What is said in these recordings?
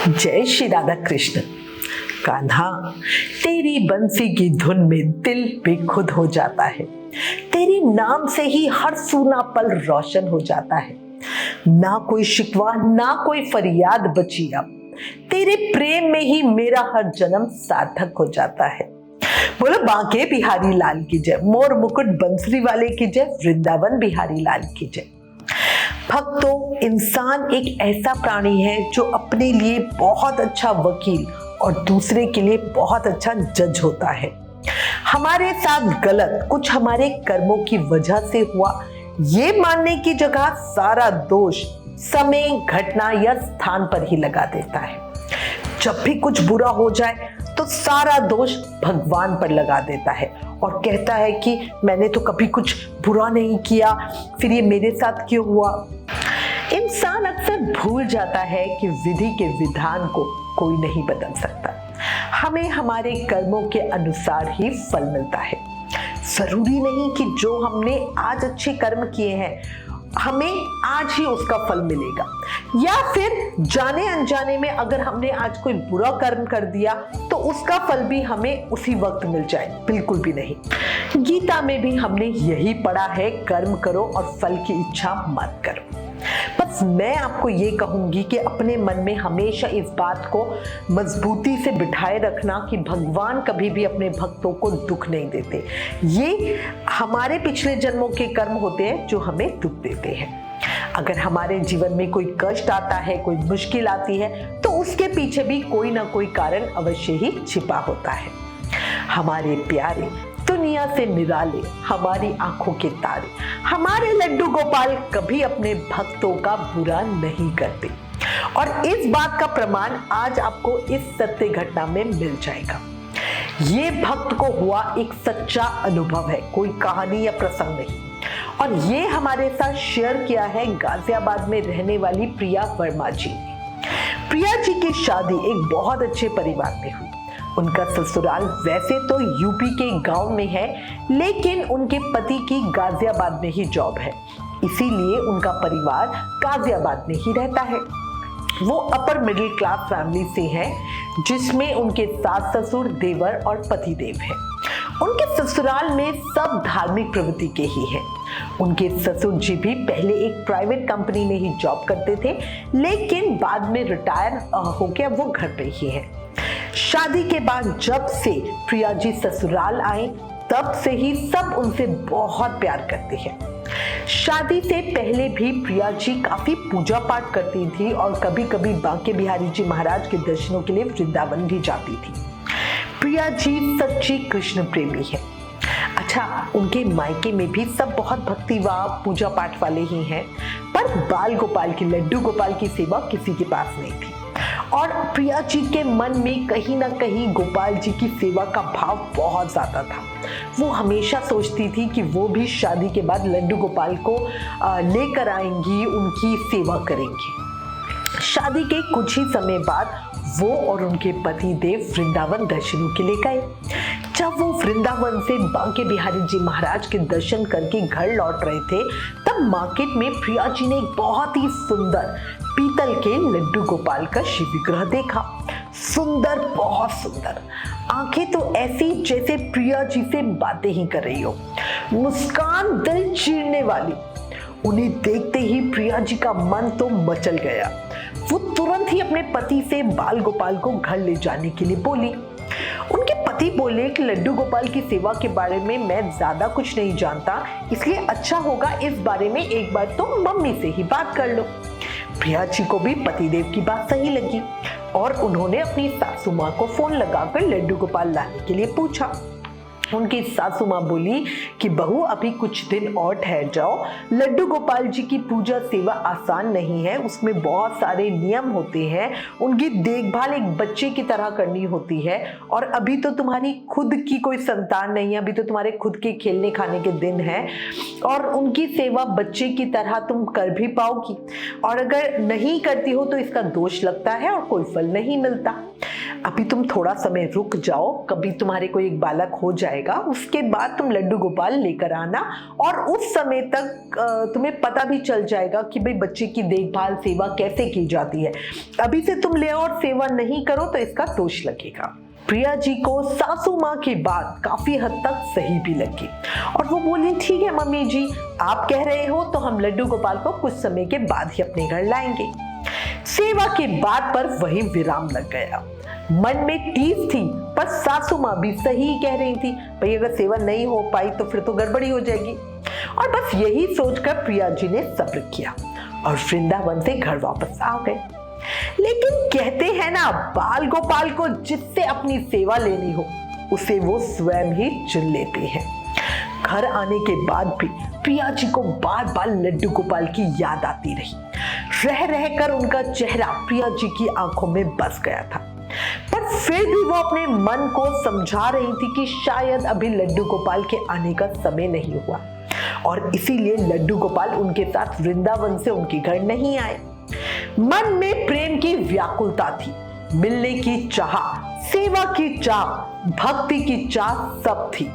जय श्री राधा कृष्ण। कान्हा, तेरी बंसी की धुन में दिल बेखुद हो जाता है। तेरे नाम से ही हर सूना पल रोशन हो जाता है। ना कोई शिकवा ना कोई फरियाद बची अब। तेरे प्रेम में ही मेरा हर जन्म सार्थक हो जाता है। बोलो बांके बिहारी लाल की जय, मोर मुकुट बंसरी वाले की जय, वृंदावन बिहारी लाल की जय। भक्तों, इंसान एक ऐसा प्राणी है जो अपने लिए बहुत अच्छा वकील और दूसरे के लिए बहुत अच्छा जज होता है। हमारे साथ गलत कुछ हमारे कर्मों की वजह से हुआ, ये मानने की जगह सारा दोष समय, घटना या स्थान पर ही लगा देता है। जब भी कुछ बुरा हो जाए तो सारा दोष भगवान पर लगा देता है और कहता है कि मैंने तो कभी कुछ बुरा नहीं किया, फिर ये मेरे साथ क्यों हुआ। इंसान अक्सर भूल जाता है कि विधि के विधान को कोई नहीं बदल सकता। हमें हमारे कर्मों के अनुसार ही फल मिलता है। जरूरी नहीं कि जो हमने आज अच्छे कर्म किए हैं हमें आज ही उसका फल मिलेगा, या फिर जाने अनजाने में अगर हमने आज कोई बुरा कर्म कर दिया तो उसका फल भी हमें उसी वक्त मिल जाए। बिल्कुल भी नहीं। गीता में भी हमने यही पढ़ा है, कर्म करो और फल की इच्छा मत करो। बस मैं आपको ये कहूंगी कि अपने मन में हमेशा इस बात को मजबूती से बिठाए रखना कि भगवान कभी भी अपने भक्तों को दुख नहीं देते। ये हमारे पिछले जन्मों के कर्म होते हैं जो हमें दुख देते हैं। अगर हमारे जीवन में कोई कष्ट आता है, कोई मुश्किल आती है, तो उसके पीछे भी कोई ना कोई कारण अवश्य ही छिपा होता है। हमारे प्यारे, दुनिया से निराले, हमारी आंखों के तारे, हमारे लड्डू गोपाल कभी अपने भक्तों का बुरा नहीं करते। और इस बात का प्रमाण आज आपको इस सत्य घटना में मिल जाएगा। ये भक्त को हुआ एक सच्चा अनुभव है, कोई कहानी या प्रसंग नहीं। और ये हमारे साथ शेयर किया है गाजियाबाद में रहने वाली प्रिया वर्मा जी ने। प्रिया जी की शादी एक बहुत अच्छे परिवार में हुई। उनका ससुराल वैसे तो यूपी के गांव में है, लेकिन उनके पति की गाजियाबाद में ही जॉब है, इसीलिए उनका परिवार गाजियाबाद में ही रहता है। वो अपर मिडिल क्लास फैमिली से हैं, जिसमें उनके सास ससुर, देवर और पति देव हैं। उनके ससुराल में सब धार्मिक प्रवृत्ति के ही हैं। उनके ससुर जी भी पहले एक प्राइवेट कंपनी में ही जॉब करते थे, लेकिन बाद में रिटायर होकर अब वो घर पे ही हैं। शादी के बाद जब से प्रिया जी ससुराल आए, तब से ही सब उनसे बहुत प्यार करते हैं। शादी से पहले भी प्रिया जी काफी पूजा पाठ करती थी और कभी कभी बांके बिहारी जी महाराज के दर्शनों के लिए वृंदावन भी जाती थी। प्रिया जी सच्ची कृष्ण प्रेमी है। अच्छा, उनके मायके में भी सब बहुत भक्ति व पूजा पाठ वाले ही हैं, पर बाल गोपाल की, लड्डू गोपाल की सेवा किसी के पास नहीं थी। और प्रिया जी के मन में कहीं ना कहीं गोपाल जी की सेवा का भाव बहुत ज्यादा था। वो हमेशा सोचती थी कि वो भी शादी के बाद लड्डू गोपाल को लेकर आएंगी, उनकी सेवा करेंगी। शादी के कुछ ही समय बाद वो और उनके पति देव वृंदावन दर्शनों के लिए गए। जब वो वृंदावन से बांके बिहारी जी महाराज के दर्शन करके घर लौट रहे थे, तब मार्केट में प्रिया जी ने एक बहुत ही सुंदर पीतल के लड्डू गोपाल का शिव विग्रह देखा। सुंदर, बहुत सुंदर। आंखें तो ऐसी जैसे प्रिया जी से बातें ही कर रही हो, मुस्कान दिल चीरने वाली। उन्हें देखते ही प्रिया जी का मन तो मचल गया। वो तुरंत ही अपने पति से बाल गोपाल को घर ले जाने के लिए बोली। उनके पति बोले कि लड्डू गोपाल की सेवा के बारे में मैं ज्यादा कुछ नहीं जानता, इसलिए अच्छा होगा इस बारे में एक बार तो मम्मी से ही बात कर लो। प्रिया जी को भी पतिदेव की बात सही लगी और उन्होंने अपनी सासू माँ को फोन लगाकर लड्डू गोपाल लाने के लिए पूछा। उनकी सासू माँ बोली कि बहू अभी कुछ दिन और ठहर जाओ, लड्डू गोपाल जी की पूजा सेवा आसान नहीं है, उसमें बहुत सारे नियम होते हैं, उनकी देखभाल एक बच्चे की तरह करनी होती है, और अभी तो तुम्हारी खुद की कोई संतान नहीं है, अभी तो तुम्हारे खुद के खेलने खाने के दिन हैं, और उनकी सेवा बच्चे की तरह तुम कर भी पाओगी, और अगर नहीं करती हो तो इसका दोष लगता है और कोई फल नहीं मिलता। अभी तुम थोड़ा समय रुक जाओ, कभी तुम्हारे कोई एक बालक हो जाएगा, उसके बाद तुम लड्डू गोपाल लेकर आना और उस समय तक तुम्हें पता भी चल जाएगा कि भाई बच्चे की देखभाल सेवा कैसे की जाती है। अभी से तुम ले आओ और सेवा नहीं करो तो इसका दोष लगेगा। प्रिया जी को सासू माँ की बात काफी हद तक सही भी लगी और वो बोली, ठीक है मम्मी जी, आप कह रहे हो तो हम लड्डू गोपाल को कुछ समय के बाद ही अपने घर लाएंगे। सेवा की बात पर वही विराम लग गया। मन में टीस थी पर सासू माँ भी सही कह रही थी, भाई अगर सेवा नहीं हो पाई तो फिर तो गड़बड़ी हो जाएगी। और बस यही सोचकर प्रिया जी ने सब्र किया और वृंदावन से घर वापस आ गए। लेकिन कहते हैं ना, बाल गोपाल को जिससे अपनी सेवा लेनी हो उसे वो स्वयं ही चुन लेते हैं। घर आने के बाद भी प्रिया जी को बार बार लड्डू गोपाल की याद आती रही। रह रहकर उनका चेहरा प्रिया जी की आंखों में बस गया था, पर फिर भी वो अपने मन को समझा रही थी कि शायद अभी लड्डू गोपाल के आने का समय नहीं हुआ और इसीलिए लड्डू गोपाल उनके साथ वृंदावन से उनके घर नहीं आए। मन में प्रेम की व्याकुलता थी, मिलने की चाह, सेवा की चाह, भक्ति की चाह सब थी,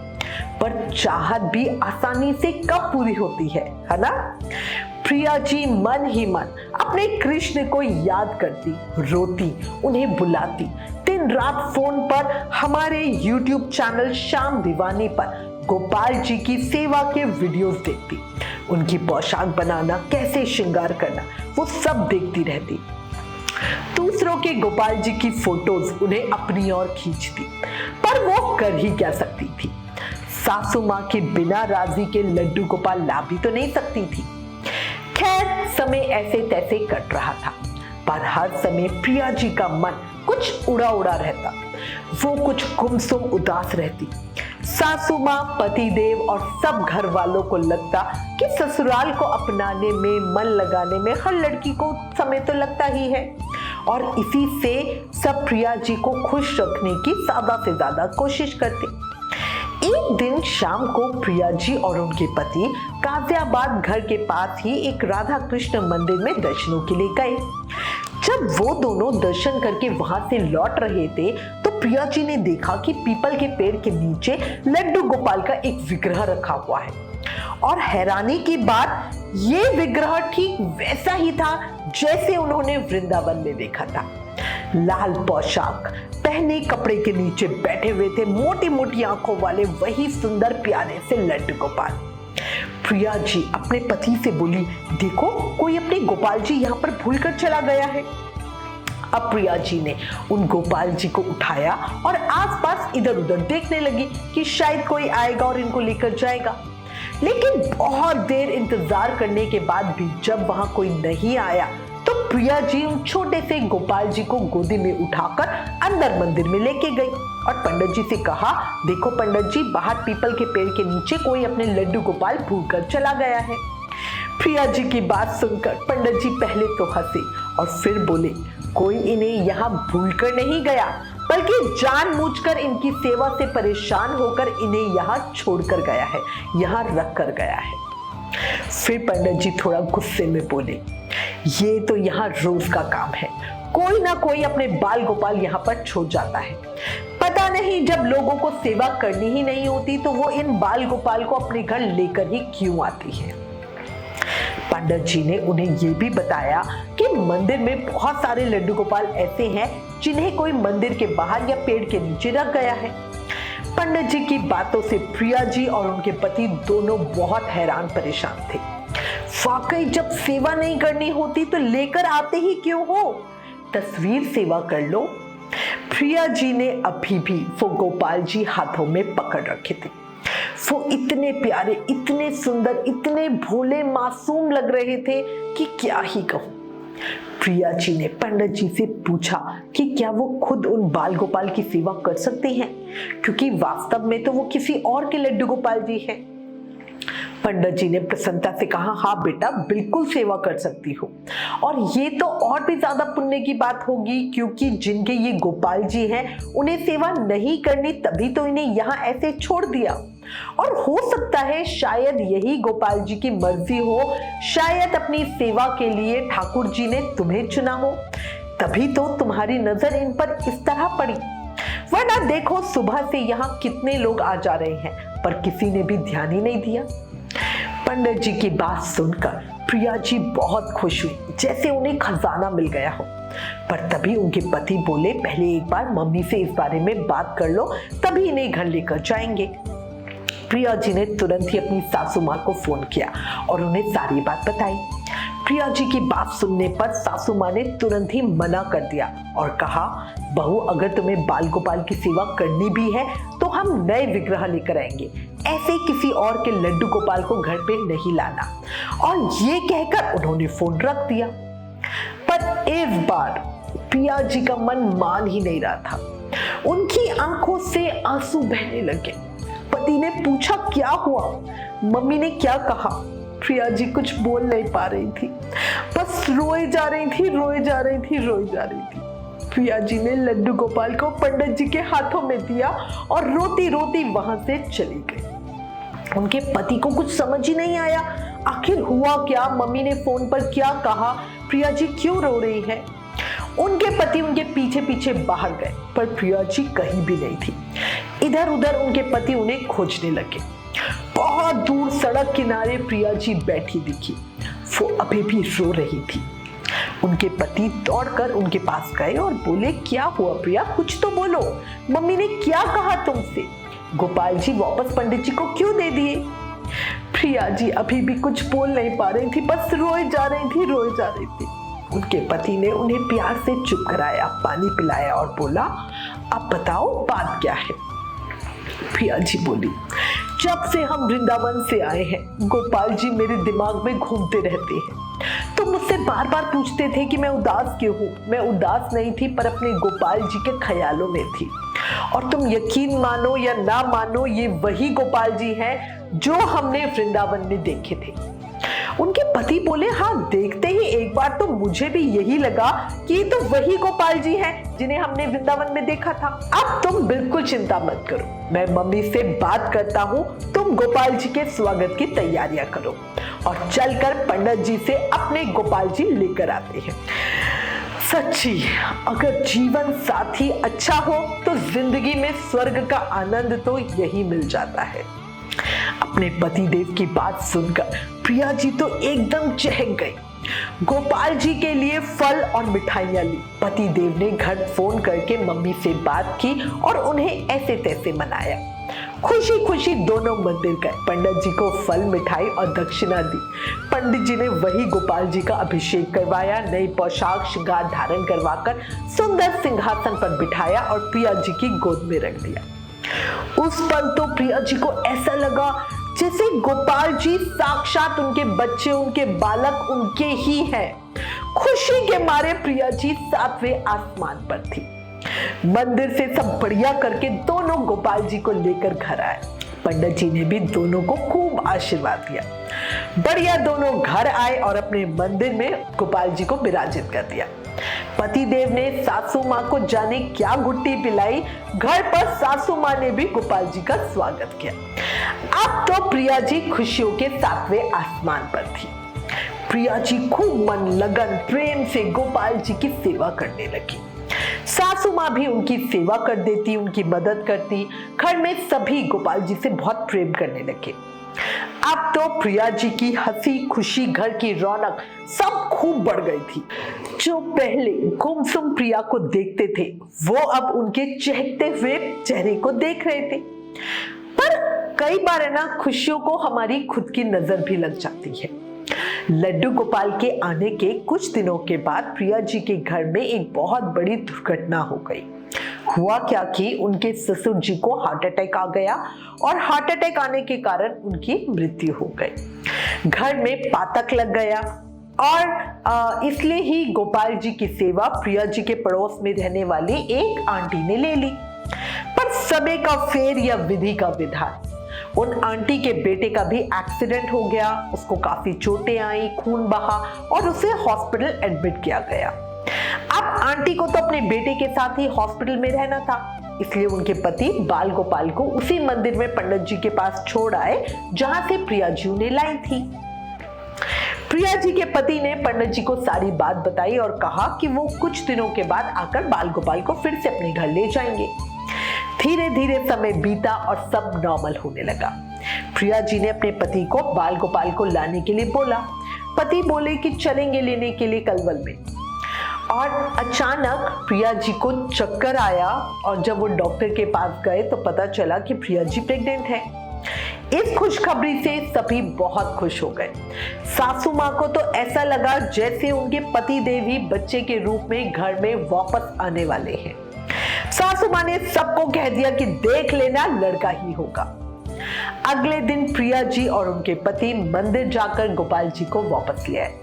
पर चाहत भी आसानी से कब पूरी होती है ना। प्रिया जी मन ही मन अपने कृष्ण को याद करती, रोती, उन्हें बुलाती, दिन रात फोन पर हमारे YouTube चैनल श्याम दीवानी पर गोपाल जी की सेवा के वीडियोस देखती, उनकी पोशाक बनाना, कैसे श्रृंगार करना, वो सब देखती रहती। दूसरों के गोपाल जी की फोटोज उन्हें अपनी ओर खींचती, पर वो कर ही क्या सकती थी। सासू माँ के बिना राजी के लड्डू गोपाल ला भी तो नहीं सकती थी। खैर समय ऐसे तैसे कट रहा था, पर हर समय प्रिया जी का मन कुछ उड़ा उड़ा रहता, वो कुछ गुमसुम उदास रहती। सासू माँ, पतिदेव और सब घर वालों को लगता कि ससुराल को अपनाने में, मन लगाने में हर लड़की को समय तो लगता ही है और इसी से सब प्रिया जी को खुश रखने की ज्यादा से ज्यादा कोशिश करते। एक दिन शाम को प्रिया जी और उनके पति गाजियाबाद घर के पास ही एक राधा कृष्ण मंदिर में दर्शनों के लिए गए। जब वो दोनों दर्शन करके वहां से लौट रहे थे तो प्रिया जी ने देखा कि पीपल के पेड़ के नीचे लड्डू गोपाल का एक विग्रह रखा हुआ है और हैरानी की बात, ये विग्रह ठीक वैसा ही था जैसे उन्होंने वृंदावन में देखा था। लाल पोशाक पहने, कपड़े के नीचे बैठे हुए थे मोटी मोटी आंखों वाले वही सुंदर प्यारे से लड्डू गोपाल। प्रिया जी अपने पति से बोली, देखो कोई अपने गोपाल जी यहाँ पर भूलकर चला गया है। अब प्रिया जी ने उन गोपाल जी को उठाया और आसपास इधर उधर देखने लगी कि शायद कोई आएगा और इनको लेकर जाएगा। लेकिन बहुत देर इंतजार करने के बाद भी जब वहां कोई नहीं आया तो प्रिया जी उन छोटे से गोपाल जी को गोदी में उठाकर अंदर मंदिर में लेके गई और पंडित जी से कहा, देखो पंडित जी, बाहर पीपल के पेड़ के नीचे कोई अपने लड्डू गोपाल भूलकर चला गया है। प्रिया जी की बात सुनकर पंडित जी पहले तो हंसे और फिर बोले, कोई इन्हें यहाँ भूलकर नहीं गया, बल्कि जानबूझकर इनकी सेवा से परेशान होकर इन्हें यहाँ छोड़कर गया है, यहाँ रख कर गया है। फिर पंडित जी थोड़ा गुस्से में बोले, ये तो यहाँ रोज का काम है, कोई ना कोई अपने बाल गोपाल यहाँ पर छोड़ जाता है। पता नहीं जब लोगों को सेवा करनी ही नहीं होती तो वो इन बाल गोपाल को अपने घर लेकर ही क्यों आती है। पंडित जी ने उन्हें ये भी बताया कि मंदिर में बहुत सारे लड्डू गोपाल ऐसे हैं जिन्हें कोई मंदिर के बाहर या पेड़ के नीचे रख गया है। पंडित जी की बातों से प्रिया जी और उनके पति दोनों बहुत हैरान परेशान थे। वाकई जब सेवा नहीं करनी होती तो लेकर आते ही क्यों हो, तस्वीर सेवा कर लो। प्रिया जी ने अभी भी वो गोपाल जी हाथों में पकड़ रखे थे। वो इतने प्यारे, इतने सुंदर, इतने भोले मासूम लग रहे थे कि क्या ही कहूं। प्रिया जी ने पंडित जी से पूछा कि क्या वो खुद उन बाल गोपाल की सेवा कर सकते हैं, क्योंकि वास्तव में तो वो किसी और के लड्डू गोपाल जी हैं। पंडित जी ने प्रसन्नता से कहा, हाँ बेटा, बिल्कुल सेवा कर सकती हो, और ये तो और भी ज्यादा पुण्य की बात होगी, क्योंकि जिनके ये गोपाल जी हैं उन्हें सेवा नहीं करनी, तभी तो इन्हें यहाँ ऐसे छोड़ दिया। और हो सकता है शायद यही गोपाल जी की मर्जी हो, शायद अपनी सेवा के लिए ठाकुर जी ने तुम्हें चुना हो, तभी तो तुम्हारी नजर इन पर इस तरह पड़ी, वरना देखो सुबह से यहाँ कितने लोग आ जा रहे हैं, पर किसी ने भी ध्यान ही नहीं दिया। पंडित जी की बात सुनकर प्रिया जी बहुत खुश हुई, जैसे उन्हें खजाना मिल गया हो। पर तभी उनके पति बोले, पहले एक बार मम्मी से इस बारे में बात कर लो, तभी इन्हें घर लेकर जाएंगे। प्रिया जी ने तुरंत ही अपनी सासू माँ को फोन किया और उन्हें सारी बात बताई। प्रिया जी की बात सुनने पर सासू माँ ने तुरंत ही मना कर दिया और कहा, बहू अगर तुम्हें बाल गोपाल की सेवा करनी भी है तो हम नए विग्रह लेकर आएंगे, ऐसे किसी और के लड्डू गोपाल को घर पे नहीं लाना। और ये कहकर उन्होंने फोन रख दिया। पर इस बार प्रिया जी का मन मान ही नहीं रहा था, उनकी आंखों से आंसू बहने लगे। पति ने पूछा, क्या हुआ? मम्मी ने क्या कहा? प्रिया जी कुछ बोल नहीं पा रही थी, बस रोए जा रही थी, रोए जा रही थी, रोए जा रही थी। प्रिया जी ने लड्डू गोपाल को पंडित जी के हाथों में दिया और रोती रोती वहां से चली गई। उनके पति को कुछ समझ ही नहीं आया, आखिर हुआ क्या, मम्मी ने फोन पर क्या कहा, प्रिया जी क्यों रो रही है। उनके पति उनके पीछे पीछे बाहर गए, पर प्रिया जी कहीं भी नहीं थी। इधर उधर उनके पति उन्हें खोजने लगे। बहुत दूर सड़क किनारे प्रिया जी बैठी दिखी, वो अभी भी रो रही थी। उनके पति दौड़कर उनके पास गए और बोले, क्या हुआ प्रिया, कुछ तो बोलो, मम्मी ने क्या कहा तुमसे? गोपाल जी वापस पंडित जी को क्यों दे दिए? प्रिया जी अभी भी कुछ बोल नहीं पा रही थी, बस रोए जा रही थी, रोए जा रही थी। उनके पति ने उन्हें प्यार से चुप कराया, पानी पिलाया और बोला, अब बताओ बात क्या है। प्रिया जी बोली, जब से हम वृंदावन से आए हैं गोपाल जी मेरे दिमाग में घूमते रहते हैं। तो मुझसे बार बार पूछते थे कि मैं उदास क्यों हूँ। मैं उदास नहीं थी, पर अपने गोपाल जी के ख्यालों में थी। और तुम यकीन मानो या ना मानो, ये वही गोपाल जी हैं जो हमने वृंदावन में देखे थे। उनके पति बोले, हाँ देखते ही एक बार तो मुझे भी यही लगा कि ये तो वही गोपाल जी हैं जिन्हें हमने वृंदावन में देखा था। अब तुम बिल्कुल चिंता मत करो, मैं मम्मी से बात करता हूँ, तुम गोपाल जी के स्वागत की तैयारियां करो और चलकर पंडित जी से अपने गोपाल जी लेकर आते हैं। सच्ची, अगर जीवन साथी अच्छा हो तो जिंदगी में स्वर्ग का आनंद तो यही मिल जाता है। अपने पति देव की बात सुनकर प्रिया जी तो एकदम चहक गई। गोपाल जी के लिए फल और मिठाइयां ली। पति देव ने घर फोन करके मम्मी से बात की और उन्हें ऐसे तैसे मनाया। खुशी खुशी दोनों मंदिर गए, पंडित जी को फल मिठाई और दक्षिणा दी। पंडित जी ने वही गोपाल जी का अभिषेक करवाया, नई पोशाक श्रृंगार धारण करवाकर सुंदर सिंहासन पर बिठाया और प्रिया जी की गोद में रख दिया। उस पल तो प्रिया जी को ऐसा लगा जैसे गोपाल जी साक्षात उनके बच्चे, उनके बालक उनके ही हैं। खुशी के मारे प्रिया जी 7वें आसमान पर थी। मंदिर से सब बढ़िया करके दोनों गोपाल जी को लेकर घर आए। पंडित जी ने भी दोनों को खूब आशीर्वाद दिया। बढ़िया दोनों घर आए और अपने मंदिर में गोपाल जी को विराजित कर दिया। पति देव ने सासू माँ को जाने क्या गुट्टी पिलाई, घर पर सासू माँ ने भी गोपाल जी का स्वागत किया। अब तो प्रिया जी खुशियों के 7वें आसमान पर थी। प्रिया जी खूब मन लगन प्रेम से गोपाल जी की सेवा करने लगी। सासू माँ भी उनकी सेवा कर देती, उनकी मदद करती। घर में सभी गोपाल जी से बहुत प्रेम करने लगे। अब तो प्रिया जी की हंसी खुशी, घर की रौनक सब खूब बढ़ गई थी। जो पहले गुमसुम प्रिया को देखते थे वो अब उनके चहकते हुए चेहरे को देख रहे थे। पर कई बार है ना, खुशियों को हमारी खुद की नजर भी लग जाती है। लड्डू गोपाल के आने के कुछ दिनों के बाद प्रिया जी के घर में एक बहुत बड़ी दुर्घटना हो गई। हुआ क्या कि उनके ससुर जी को हार्ट अटैक आ गया और हार्ट अटैक आने के कारण उनकी मृत्यु हो गई। घर में पातक लग गया और इसलिए ही गोपाल जी की सेवा प्रिया जी के पड़ोस में रहने वाली एक आंटी ने ले ली। पर समय का फेर या विधि का विधान, उन आंटी के बेटे का भी एक्सीडेंट हो गया। उसको काफी चोटें आई, खून बहा और उसे हॉस्पिटल एडमिट किया गया। अब आंटी को तो अपने बेटे के साथ ही हॉस्पिटल में रहना था, इसलिए उनके पति बाल गोपाल को उसी मंदिर में पंडित जी के पास छोड़ आए जहां से प्रिया जी उन्हें लाई थी। प्रिया जी के पति ने पंडित जी को सारी बात बताई और कहा कि वो कुछ दिनों के बाद आकर बाल गोपाल को फिर से अपने घर ले जाएंगे। धीरे धीरे समय बीता और सब नॉर्मल होने लगा। प्रिया जी ने अपने पति को बाल गोपाल को लाने के लिए बोला। पति बोले कि चलेंगे लेने के लिए कलवल में। और अचानक प्रिया जी को चक्कर आया और जब वो डॉक्टर के पास गए तो पता चला कि प्रिया जी प्रेग्नेंट है। इस खुशखबरी से सभी बहुत खुश हो गए। सासू माँ को तो ऐसा लगा जैसे उनके पति देव ही बच्चे के रूप में घर में वापस आने वाले हैं। सासू माँ ने सबको कह दिया कि देख लेना लड़का ही होगा। अगले दिन प्रिया जी और उनके पति मंदिर जाकर गोपाल जी को वापस ले आए।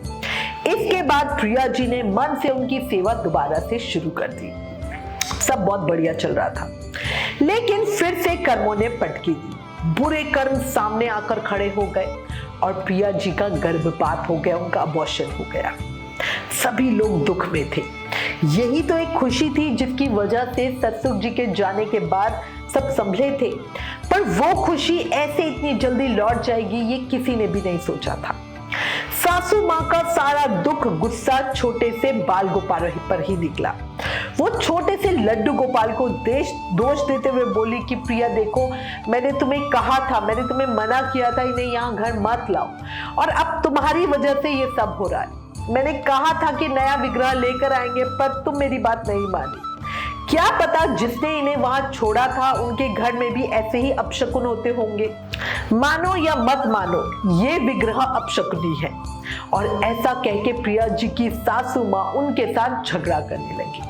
इसके बाद प्रिया जी ने मन से उनकी सेवा दोबारा से शुरू कर दी। सब बहुत बढ़िया चल रहा था, लेकिन फिर से कर्मों ने पटकी दी। बुरे कर्म सामने आकर खड़े हो गए और प्रिया जी का गर्भपात हो गया, उनका अबॉर्शन हो गया। सभी लोग दुख में थे। यही तो एक खुशी थी जिसकी वजह से ससुर जी के जाने के बाद सब संभले थे, पर वो खुशी ऐसे इतनी जल्दी लौट जाएगी ये किसी ने भी नहीं सोचा था। सासू माँ का सारा दुख गुस्सा छोटे से बाल गोपाल पर ही निकला। वो छोटे से लड्डू गोपाल को दोष देते हुए बोली कि प्रिया देखो, मैंने तुम्हें कहा था, मैंने तुम्हें मना किया था इन्हें यहाँ घर मत लाओ, और अब तुम्हारी वजह से ये सब हो रहा है। मैंने कहा था कि नया विग्रह लेकर आएंगे, पर तुम मेरी बात नहीं मानी। क्या पता जिसने इन्हें वहां छोड़ा था उनके घर में भी ऐसे ही अपशकुन होते होंगे। मानो या मत मानो, ये विग्रह अपशकुनी है। और ऐसा कह के प्रिया जी की सासू माँ उनके साथ झगड़ा करने लगी।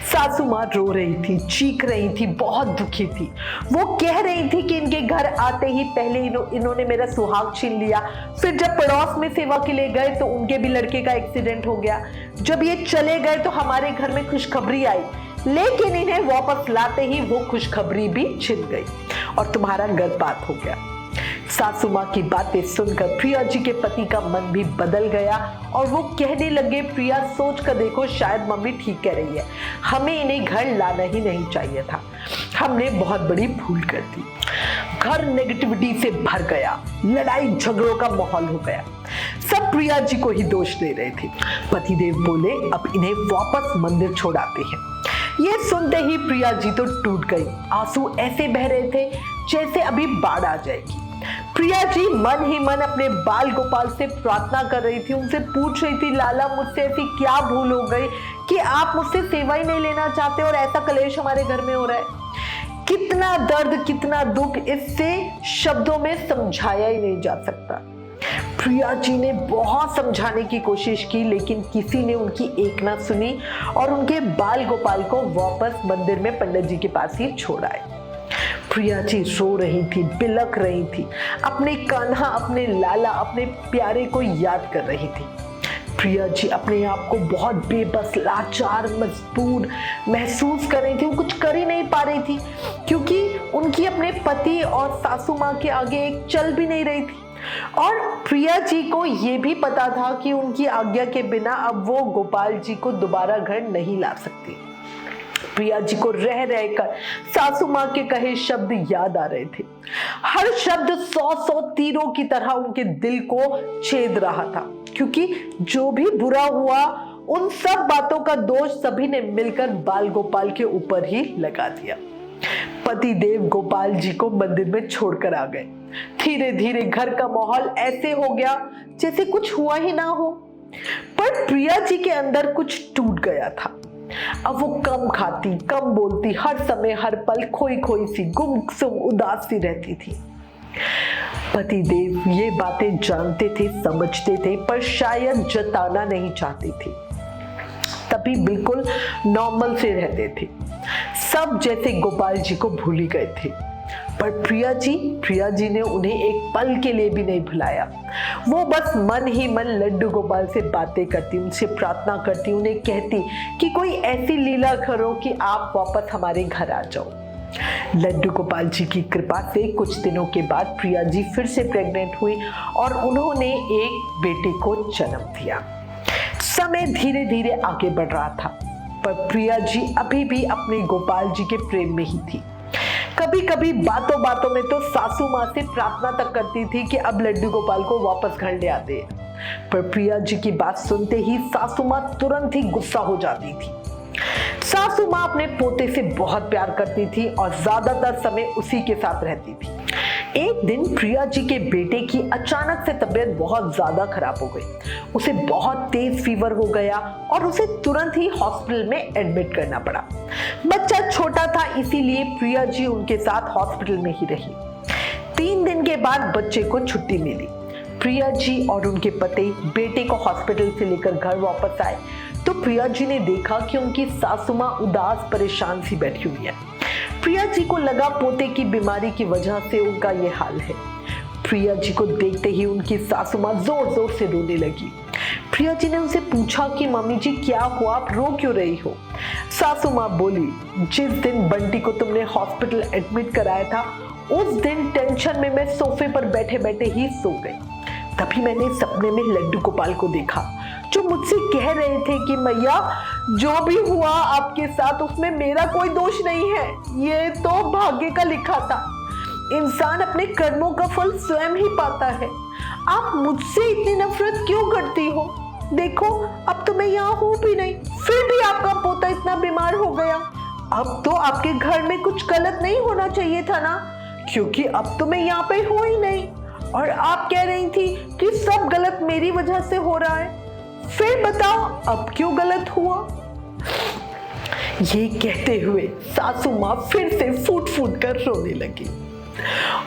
सासू माँ रो रही थी, चीख रही थी, बहुत दुखी थी। वो कह रही थी कि इनके घर आते ही पहले इन्होंने मेरा सुहाग छीन लिया, फिर जब पड़ोस में सेवा के लिए गए तो उनके भी लड़के का एक्सीडेंट हो गया, जब ये चले गए तो हमारे घर में खुशखबरी आई, लेकिन इन्हें वापस लाते ही वो खुशखबरी भी छिन गई और तुम्हारा गर्भपात हो गया। सासू माँ की बातें सुनकर प्रिया जी के पति का मन भी बदल गया और वो कहने लगे, प्रिया सोच कर देखो, शायद मम्मी ठीक कह रही है, हमें इन्हें घर लाना ही नहीं चाहिए था, हमने बहुत बड़ी भूल कर दी। घर नेगेटिविटी से भर गया, लड़ाई झगड़ों का माहौल हो गया। सब प्रिया जी को ही दोष दे रहे थे। पतिदेव बोले अब इन्हें वापस मंदिर छोड़ाते हैं। ये सुनते ही प्रिया जी तो टूट गई। आंसू ऐसे बह रहे थे जैसे अभी बाढ़ आ जाएगी। प्रिया जी मन ही मन अपने बाल गोपाल से प्रार्थना कर रही थी, उनसे पूछ रही थी, लाला मुझसे ऐसी क्या भूल हो गई कि आप मुझसे सेवा ही नहीं लेना चाहते और ऐसा कलेश हमारे घर में हो रहा है। कितना दर्द, कितना दुख, इससे शब्दों में समझाया ही नहीं जा सकता। प्रिया जी ने बहुत समझाने की कोशिश की, लेकिन किसी ने उनकी एक ना सुनी और उनके बाल गोपाल को वापस मंदिर में पंडित जी के पास ही छोड़ आए। प्रिया जी रो रही थी, बिलख रही थी, अपने कान्हा, अपने लाला, अपने प्यारे को याद कर रही थी। प्रिया जी अपने आप को बहुत बेबस, लाचार, मजबूर महसूस कर रही थी। वो कुछ कर ही नहीं पा रही थी क्योंकि उनकी अपने पति और सासू माँ के आगे एक चल भी नहीं रही थी। और प्रिया जी को ये भी पता था कि उनकी आज्ञा के बिना अब वो गोपाल जी को दोबारा घर नहीं ला सकती। प्रिया जी को रह रहकर सासू माँ के कहे शब्द याद आ रहे थे। हर शब्द 100 तीरों की तरह उनके दिल को छेद रहा था, क्योंकि जो भी बुरा हुआ उन सब बातों का दोष सभी ने मिलकर बाल गोपाल के ऊपर ही लगा दिया। पति देव गोपाल जी को मंदिर में छोड़कर आ गए। धीरे धीरे घर का माहौल ऐसे हो गया जैसे कुछ हुआ ही ना हो। पर प्रिया जी के अंदर कुछ टूट गया था। अब वो कम खाती, कम बोलती, हर समय हर पल खोई खोई सी, गुमसुम, उदास सी रहती थी। पति देव ये बातें जानते थे, समझते थे, पर शायद जताना नहीं चाहती थी। तभी बिल्कुल नॉर्मल से रहते थे, सब जैसे गोपाल जी को भूल ही गए थे। पर प्रिया जी ने उन्हें एक पल के लिए भी नहीं भुलाया। वो बस मन ही मन लड्डू गोपाल से बातें करती, उनसे प्रार्थना करती, उन्हें कहती कि कोई ऐसी लीला करो कि आप वापस हमारे घर आ जाओ। लड्डू गोपाल जी की कृपा से कुछ दिनों के बाद प्रिया जी फिर से प्रेग्नेंट हुई और उन्होंने एक बेटे को जन्म दिया। समय धीरे धीरे आगे बढ़ रहा था, पर प्रिया जी अभी भी अपने गोपाल जी के प्रेम में ही थी। कभी कभी बातों बातों में तो सासू माँ से प्रार्थना तक करती थी कि अब लड्डू गोपाल को वापस घर ले आते। पर प्रिया जी की बात सुनते ही सासू माँ तुरंत ही गुस्सा हो जाती थी। सासू माँ अपने पोते से बहुत प्यार करती थी और ज्यादातर समय उसी के साथ रहती थी। एक दिन प्रिया जी के बेटे की अचानक से तबीयत बहुत ज्यादा खराब हो गई। उसे बहुत तेज फीवर हो गया और उसे तुरंत ही हॉस्पिटल में एडमिट करना पड़ा। बच्चा छोटा था, इसीलिए प्रिया जी उनके साथ हॉस्पिटल में ही रही। 3 दिन के बाद बच्चे को छुट्टी मिली। प्रिया जी और उनके पति बेटे को हॉस्पिटल से लेकर घर वापस आए तो प्रिया जी ने देखा कि उनकी सासू माँ उदास परेशान सी बैठी हुई है। प्रिया जी को लगा पोते की बीमारी की वजह से उनका ये हाल है। प्रिया जी को देखते ही उनकी सासू माँ जोर जोर से रोने लगी। प्रिया जी ने उनसे पूछा कि मम्मी जी क्या हुआ, आप रो क्यों रही हो? सासू माँ बोली, जिस दिन बंटी को तुमने हॉस्पिटल एडमिट कराया था उस दिन टेंशन में मैं सोफे पर बैठे बैठे ही सो गई। तभी मैंने सपने में लड्डू गोपाल को देखा जो मुझसे कह रहे थे कि मैया जो भी हुआ आपके साथ उसमें मेरा कोई दोष नहीं है, ये तो भाग्य का लिखा था। इंसान अपने कर्मों का फल स्वयं ही पाता है। आप मुझसे इतनी नफरत क्यों करती हो? देखो अब तो मैं यहाँ हूँ भी नहीं, फिर भी आपका पोता इतना बीमार हो गया। अब तो आपके घर में कुछ गलत नहीं होना चाहिए था ना, क्योंकि अब तो मैं यहाँ पे हूँ ही नहीं। और आप कह रही थी कि सब गलत मेरी वजह से हो रहा है, फिर बताओ अब क्यों गलत हुआ? ये कहते हुए सासू माँ फिर से फूट फूट कर रोने लगी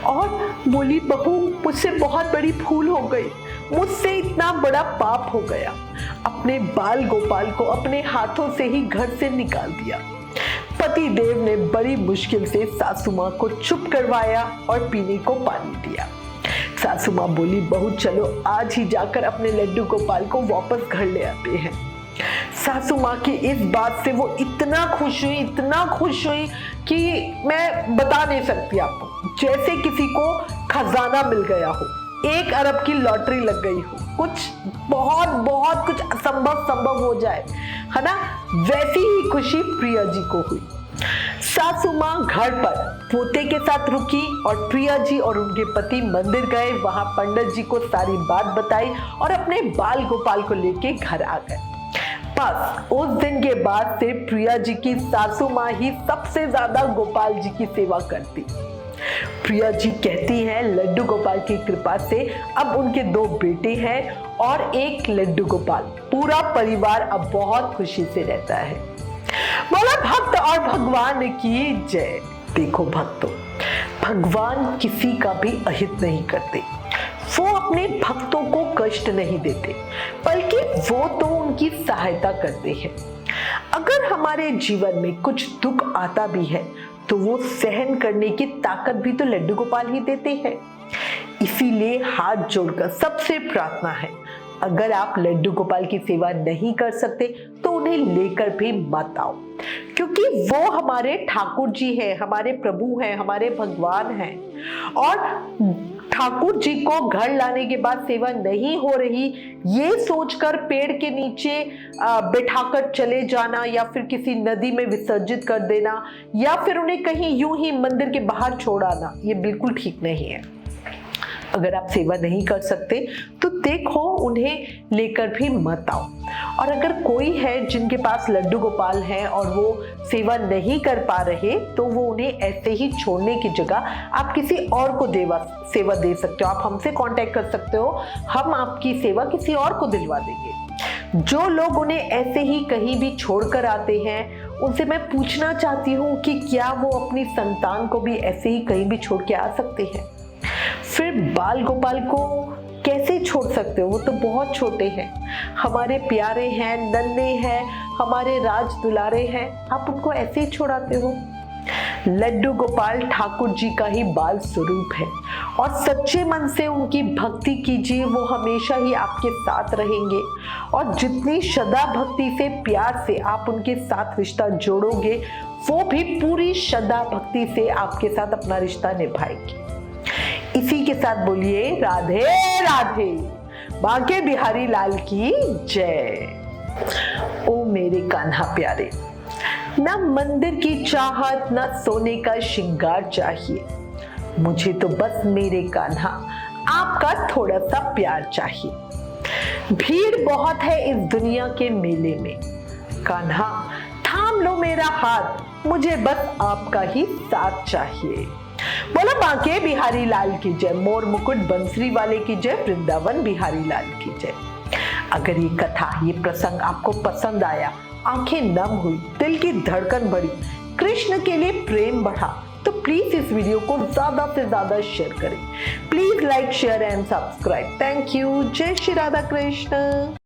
और बोली, बहू मुझसे बहुत बड़ी भूल हो गई, मुझसे इतना बड़ा पाप हो गया। अपने बाल गोपाल को अपने हाथों से ही घर से निकाल दिया। पति देव ने बड़ी मुश्किल से सासू माँ को चुप करवाया और पीने को पानी दिया। सासू माँ बोली, बहू चलो आज ही जाकर अपने लड्डू गोपाल को वापस घर ले आते हैं। सासू माँ की इस बात से वो इतना खुश हुई कि मैं बता नहीं सकती आपको। जैसे किसी को खजाना मिल गया हो, 1 अरब की लॉटरी लग गई हो, कुछ बहुत कुछ असंभव संभव हो जाए, है ना, वैसी ही खुशी प्रिया जी को हुई। सासू माँ घर पर पोते के साथ रुकी और प्रिया जी और उनके पति मंदिर गए। वहां पंडित जी को सारी बात बताई और अपने बाल गोपाल को लेके घर आ गए। बस उस दिन के बाद से प्रिया जी की सासू माँ ही सबसे ज्यादा गोपाल जी की सेवा करती। प्रिया जी कहती हैं, लड्डू गोपाल की कृपा से अब उनके 2 बेटे हैं और 1 लड्डू गोपाल। पूरा परिवार अब बहुत खुशी से रहता है। बोला भक्त और भगवान की जय। देखो भक्तों, भगवान किसी का भी अहित नहीं करते। वो अपने भक्तों को कष्ट नहीं देते, बल्कि वो तो उनकी सहायता करते हैं। अगर हमारे जीवन में कुछ दुख आता भी है तो वो सहन करने की ताकत भी तो लड्डू गोपाल ही देते हैं। इसीलिए हाथ जोड़कर सबसे प्रार्थना है, अगर आप लड्डू गोपाल की सेवा नहीं कर सकते तो उन्हें लेकर भी मत आओ, क्योंकि वो हमारे ठाकुर जी हैं, हमारे प्रभु हैं, हमारे भगवान हैं। और ठाकुर जी को घर लाने के बाद सेवा नहीं हो रही ये सोचकर पेड़ के नीचे बिठाकर चले जाना या फिर किसी नदी में विसर्जित कर देना या फिर उन्हें कहीं यूं ही मंदिर के बाहर छोड़ आना, ये बिल्कुल ठीक नहीं है। अगर आप सेवा नहीं कर सकते तो देखो उन्हें लेकर भी मत आओ। और अगर कोई है जिनके पास लड्डू गोपाल हैं और वो सेवा नहीं कर पा रहे तो वो उन्हें ऐसे ही छोड़ने की जगह आप किसी और को सेवा दे सकते हो। आप हमसे कांटेक्ट कर सकते हो, हम आपकी सेवा किसी और को दिलवा देंगे। जो लोग उन्हें ऐसे ही कहीं भी छोड़कर आते हैं उनसे मैं पूछना चाहती हूँ कि क्या वो अपनी संतान को भी ऐसे ही कहीं भी छोड़ के आ सकते हैं? फिर बाल गोपाल को कैसे छोड़ सकते हो? वो तो बहुत छोटे हैं, हमारे प्यारे हैं, नन्हे हैं, हमारे राज दुलारे हैं, आप उनको ऐसे ही छोड़ाते हो? लड्डू गोपाल ठाकुर जी का ही बाल स्वरूप है और सच्चे मन से उनकी भक्ति कीजिए, वो हमेशा ही आपके साथ रहेंगे। और जितनी श्रद्धा भक्ति से प्यार से आप उनके साथ रिश्ता जोड़ोगे वो भी पूरी श्रद्धा भक्ति से आपके साथ अपना रिश्ता निभाएगी। इसी के साथ बोलिए राधे राधे, बांके बिहारी लाल की जय। ओ मेरे कान्हा प्यारे, ना मंदिर की चाहत ना सोने का श्रृंगार चाहिए, मुझे तो बस मेरे कान्हा आपका थोड़ा सा प्यार चाहिए। भीड़ बहुत है इस दुनिया के मेले में, कान्हा थाम लो मेरा हाथ, मुझे बस आपका ही साथ चाहिए। बोलो बांके बिहारी लाल की जय, मोर मुकुट बंसरी वाले की जय, वृंदावन बिहारी लाल की जय। अगर ये कथा, ये प्रसंग आपको पसंद आया, आंखें नम हुई, दिल की धड़कन बढ़ी, कृष्ण के लिए प्रेम बढ़ा, तो प्लीज इस वीडियो को ज्यादा से ज्यादा शेयर करें। Please like, share and subscribe. Thank you. जय श्री राधा कृष्ण।